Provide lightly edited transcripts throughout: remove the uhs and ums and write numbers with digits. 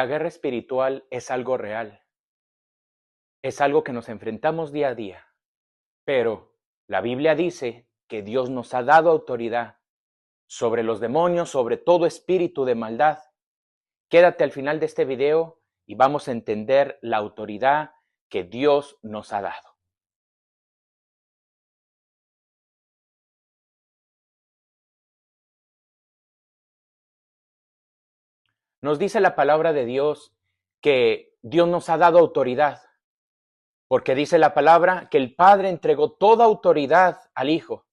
La guerra espiritual es algo real, es algo que nos enfrentamos día a día, pero la Biblia dice que Dios nos ha dado autoridad sobre los demonios, sobre todo espíritu de maldad. Quédate al final de este video y vamos a entender la autoridad que Dios nos ha dado. Nos dice la palabra de Dios que Dios nos ha dado autoridad, porque dice la palabra que el Padre entregó toda autoridad al Hijo.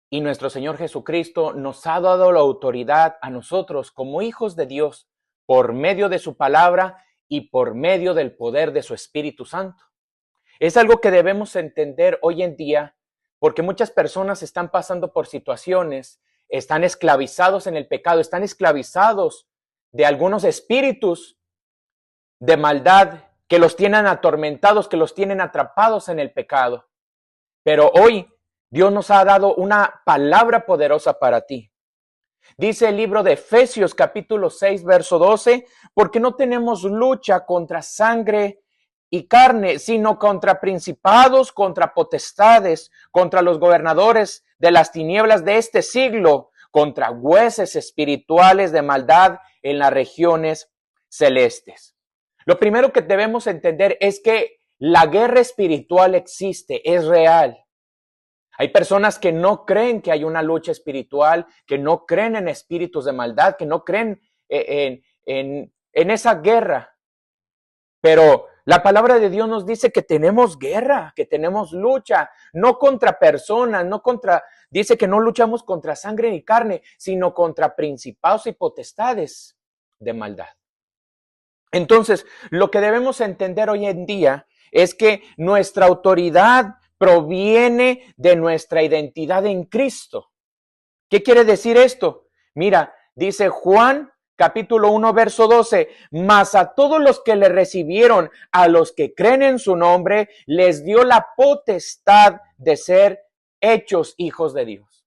Y nuestro Señor Jesucristo nos ha dado la autoridad a nosotros como hijos de Dios por medio de su palabra y por medio del poder de su Espíritu Santo. Es algo que debemos entender hoy en día porque muchas personas están pasando por situaciones, están esclavizados en el pecado, están esclavizados de algunos espíritus de maldad que los tienen atormentados, que los tienen atrapados en el pecado. Pero hoy Dios nos ha dado una palabra poderosa para ti. Dice el libro de Efesios capítulo 6, verso 12, porque no tenemos lucha contra sangre y carne, sino contra principados, contra potestades, contra los gobernadores de las tinieblas de este siglo, contra huestes espirituales de maldad en las regiones celestes. Lo primero que debemos entender es que la guerra espiritual existe, es real. Hay personas que no creen que hay una lucha espiritual, que no creen en espíritus de maldad, que no creen en esa guerra. Pero la palabra de Dios nos dice que tenemos guerra, que tenemos lucha, no contra personas, dice que no luchamos contra sangre ni carne, sino contra principados y potestades de maldad. Entonces, lo que debemos entender hoy en día es que nuestra autoridad proviene de nuestra identidad en Cristo. ¿Qué quiere decir esto? Mira, dice Juan capítulo 1, verso 12, mas a todos los que le recibieron, a los que creen en su nombre, les dio la potestad de ser hechos hijos de Dios.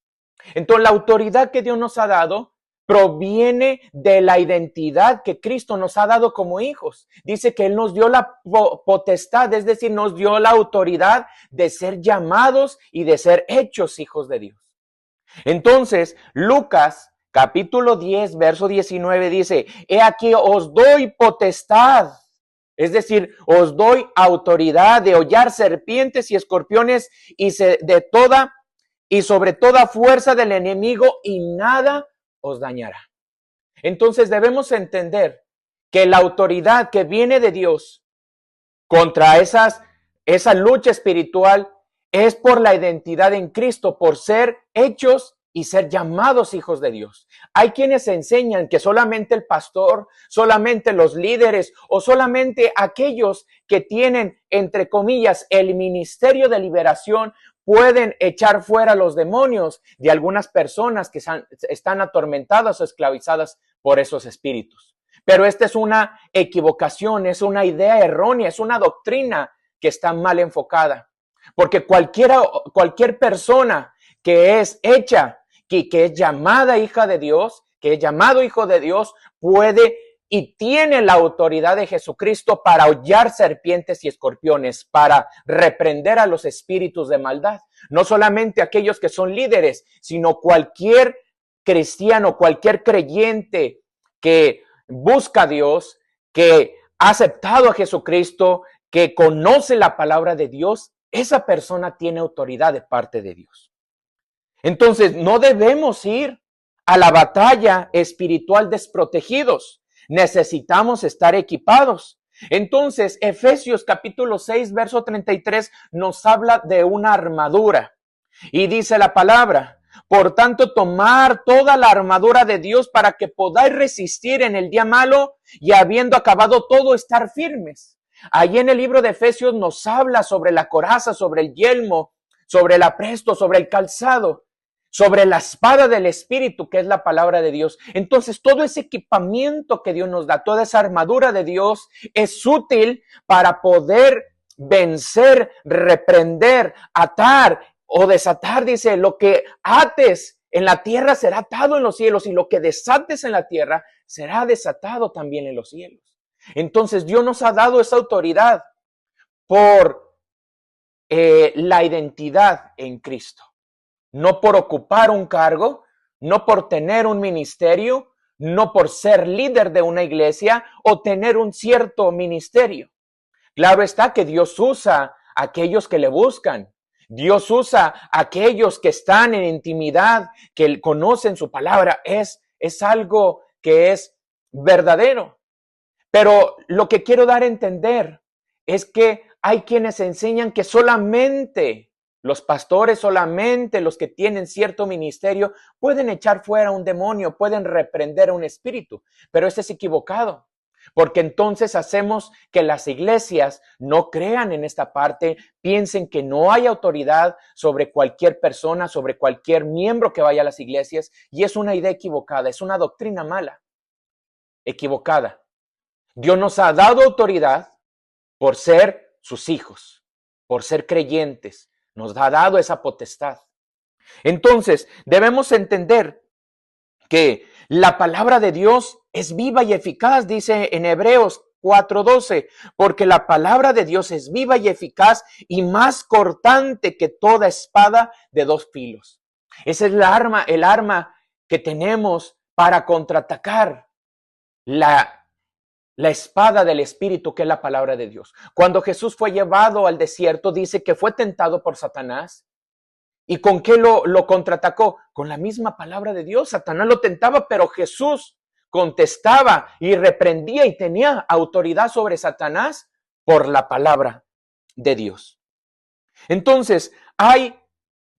Entonces, la autoridad que Dios nos ha dado proviene de la identidad que Cristo nos ha dado como hijos. Dice que Él nos dio la potestad, es decir, nos dio la autoridad de ser llamados y de ser hechos hijos de Dios. Entonces, Lucas capítulo 10, verso 19 dice, he aquí os doy potestad, es decir, os doy autoridad de hollar serpientes y escorpiones y sobre toda fuerza del enemigo y nada os dañará. Entonces debemos entender que la autoridad que viene de Dios contra esa lucha espiritual es por la identidad en Cristo, por ser hechos y ser llamados hijos de Dios. Hay quienes enseñan que solamente el pastor, solamente los líderes o solamente aquellos que tienen, entre comillas, el ministerio de liberación pueden echar fuera los demonios de algunas personas que están atormentadas o esclavizadas por esos espíritus. Pero esta es una equivocación, es una idea errónea, es una doctrina que está mal enfocada. Porque cualquier persona que es hecha, que es llamada hija de Dios, que es llamado hijo de Dios, puede y tiene la autoridad de Jesucristo para hollar serpientes y escorpiones, para reprender a los espíritus de maldad. No solamente aquellos que son líderes, sino cualquier cristiano, cualquier creyente que busca a Dios, que ha aceptado a Jesucristo, que conoce la palabra de Dios, esa persona tiene autoridad de parte de Dios. Entonces, no debemos ir a la batalla espiritual desprotegidos. Necesitamos estar equipados. Entonces, Efesios capítulo 6, verso 33 nos habla de una armadura. Y dice la palabra, por tanto, tomar toda la armadura de Dios para que podáis resistir en el día malo y habiendo acabado todo, estar firmes. Allí en el libro de Efesios nos habla sobre la coraza, sobre el yelmo, sobre el apresto, sobre el calzado, sobre la espada del Espíritu, que es la palabra de Dios. Entonces, todo ese equipamiento que Dios nos da, toda esa armadura de Dios es útil para poder vencer, reprender, atar o desatar, dice, lo que ates en la tierra será atado en los cielos, y lo que desates en la tierra será desatado también en los cielos. Entonces Dios nos ha dado esa autoridad por la identidad en Cristo. No por ocupar un cargo, no por tener un ministerio, no por ser líder de una iglesia o tener un cierto ministerio. Claro está que Dios usa a aquellos que le buscan. Dios usa a aquellos que están en intimidad, que conocen su palabra. Es algo que es verdadero. Pero lo que quiero dar a entender es que hay quienes enseñan que solamente los pastores, solamente los que tienen cierto ministerio pueden echar fuera un demonio, pueden reprender a un espíritu. Pero eso es equivocado. Porque entonces hacemos que las iglesias no crean en esta parte, piensen que no hay autoridad sobre cualquier persona, sobre cualquier miembro que vaya a las iglesias, y es una idea equivocada, es una doctrina mala, equivocada. Dios nos ha dado autoridad por ser sus hijos, por ser creyentes, nos ha dado esa potestad. Entonces, debemos entender que la palabra de Dios es viva y eficaz, dice en Hebreos 4:12, porque la palabra de Dios es viva y eficaz y más cortante que toda espada de dos filos. Esa es el arma que tenemos para contraatacar la espada del Espíritu, que es la palabra de Dios. Cuando Jesús fue llevado al desierto, dice que fue tentado por Satanás. ¿Y con qué lo contraatacó? Con la misma palabra de Dios. Satanás lo tentaba, pero Jesús contestaba y reprendía y tenía autoridad sobre Satanás por la palabra de Dios. Entonces, hay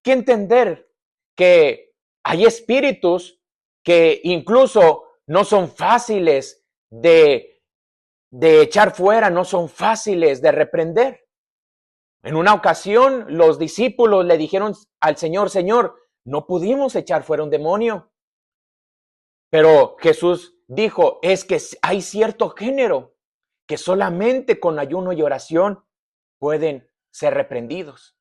que entender que hay espíritus que incluso no son fáciles de echar fuera, no son fáciles de reprender. En una ocasión, los discípulos le dijeron al Señor, Señor, no pudimos echar fuera un demonio. Pero Jesús dijo, es que hay cierto género que solamente con ayuno y oración pueden ser reprendidos.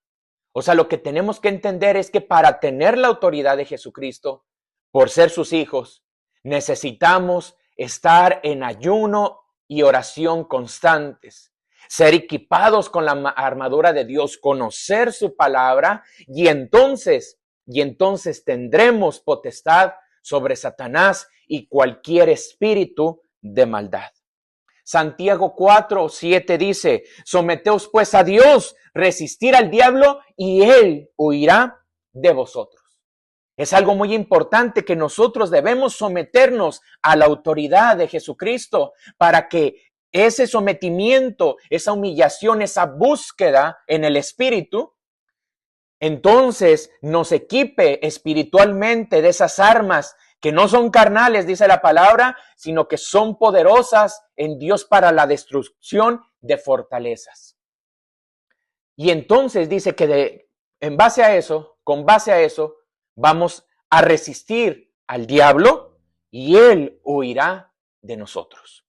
O sea, lo que tenemos que entender es que para tener la autoridad de Jesucristo, por ser sus hijos, necesitamos estar en ayuno y oración constantes, ser equipados con la armadura de Dios, conocer su palabra y entonces tendremos potestad sobre Satanás y cualquier espíritu de maldad. Santiago 4:7 dice, someteos pues a Dios, resistir al diablo y él huirá de vosotros. Es algo muy importante que nosotros debemos someternos a la autoridad de Jesucristo para que ese sometimiento, esa humillación, esa búsqueda en el Espíritu, entonces nos equipe espiritualmente de esas armas que no son carnales, dice la palabra, sino que son poderosas en Dios para la destrucción de fortalezas. Y entonces dice que con base a eso, vamos a resistir al diablo y él huirá de nosotros.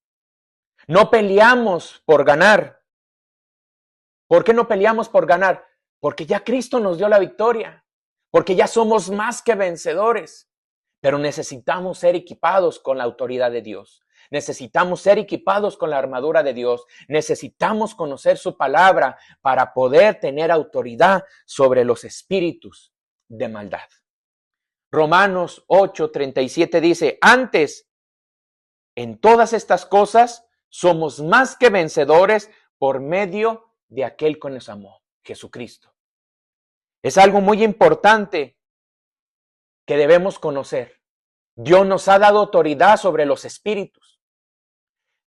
No peleamos por ganar. ¿Por qué no peleamos por ganar? Porque ya Cristo nos dio la victoria, porque ya somos más que vencedores. Pero necesitamos ser equipados con la autoridad de Dios. Necesitamos ser equipados con la armadura de Dios. Necesitamos conocer su palabra para poder tener autoridad sobre los espíritus de maldad. Romanos 8:37 dice, antes, en todas estas cosas, somos más que vencedores por medio de aquel que nos amó, Jesucristo. Es algo muy importante que debemos conocer. Dios nos ha dado autoridad sobre los espíritus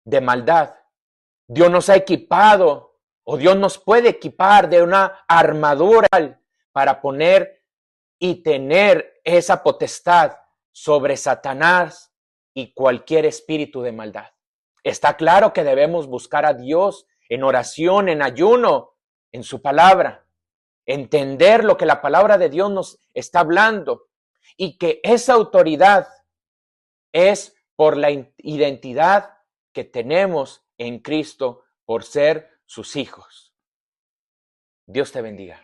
de maldad. Dios nos ha equipado, o Dios nos puede equipar de una armadura para poner y tener esa potestad sobre Satanás y cualquier espíritu de maldad. Está claro que debemos buscar a Dios en oración, en ayuno, en su palabra, entender lo que la palabra de Dios nos está hablando y que esa autoridad es por la identidad que tenemos en Cristo por ser sus hijos. Dios te bendiga.